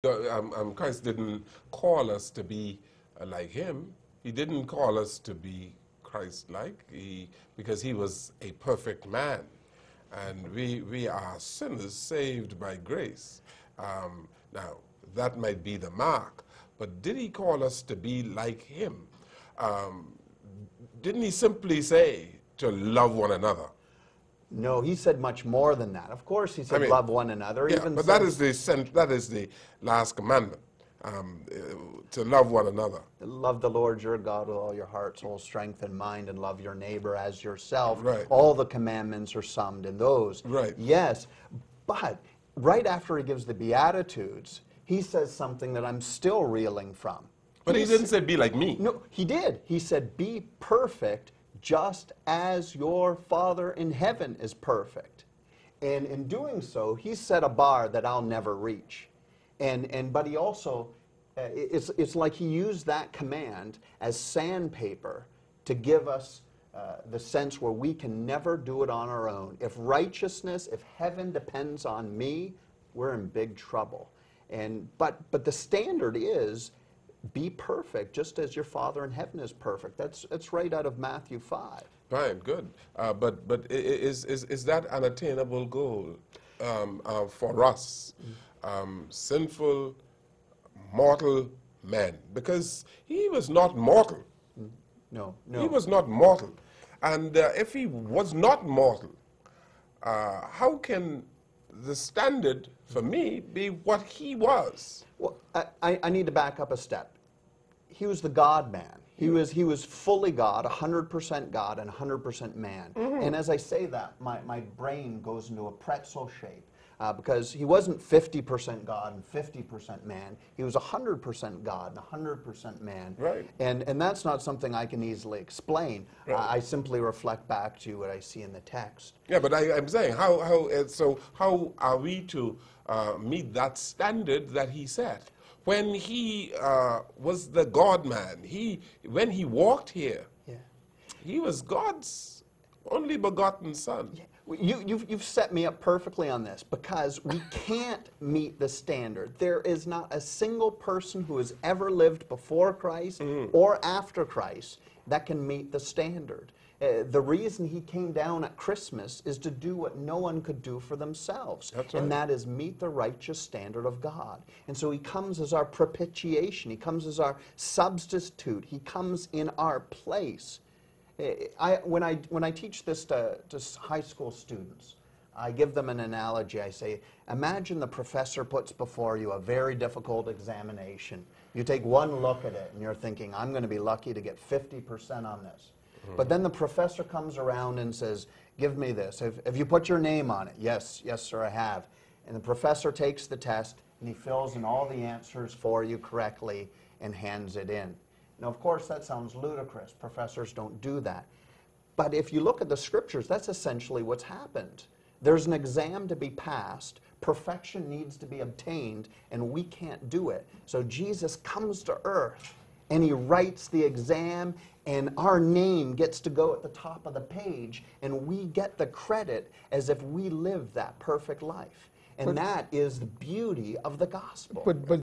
Christ didn't call us to be like him. He didn't call us to be Christ-like because he was a perfect man. And we are sinners saved by grace. Now, that might be the mark, but did he call us to be like him? Didn't he simply say to love one another? No, he said much more than that. Of course, he said love one another. Yeah, even but that is the last commandment, to love one another. Love the Lord your God with all your heart, soul, strength, and mind, and love your neighbor as yourself. Right. All the commandments are summed in those. Right. Yes, but right after he gives the Beatitudes, he says something that I'm still reeling from. But he didn't say be like me. No, he did. He said be perfect just as your Father in heaven is perfect. And in doing so, he set a bar that I'll never reach. But he also, it's like he used that command as sandpaper to give us the sense where we can never do it on our own. If righteousness, if heaven depends on me, we're in big trouble. But the standard is be perfect, just as your Father in heaven is perfect. That's right out of Matthew 5. Fine, good. But is that an attainable goal for us, sinful, mortal men? Because he was not mortal. No. He was not mortal. And if he was not mortal, how can the standard for me be what he was? Well, I need to back up a step. He was the God-man. He was fully God, 100% God and 100% man. Mm-hmm. And as I say that, my brain goes into a pretzel shape because he wasn't 50% God and 50% man. He was 100% God and 100% man. Right. And that's not something I can easily explain. Right. I simply reflect back to what I see in the text. Yeah, but I'm saying, how are we to meet that standard that he set? When he was the God-man, when he walked here, he was God's only begotten Son. Yeah. You've set me up perfectly on this because we can't meet the standard. There is not a single person who has ever lived before Christ or after Christ that can meet the standard. The reason he came down at Christmas is to do what no one could do for themselves. That's right. And that is meet the righteous standard of God. And so he comes as our propitiation. He comes as our substitute. He comes in our place. When I teach this to high school students, I give them an analogy. I say, imagine the professor puts before you a very difficult examination. You take one look at it and you're thinking, I'm going to be lucky to get 50% on this. But then the professor comes around and says, give me this. Have you put your name on it? Yes, sir, I have. And the professor takes the test and he fills in all the answers for you correctly and hands it in. Now, of course, that sounds ludicrous. Professors don't do that. But if you look at the scriptures, that's essentially what's happened. There's an exam to be passed. Perfection needs to be obtained, and we can't do it. So Jesus comes to earth, and he writes the exam, and our name gets to go at the top of the page, and we get the credit as if we lived that perfect life. And that is the beauty of the gospel. But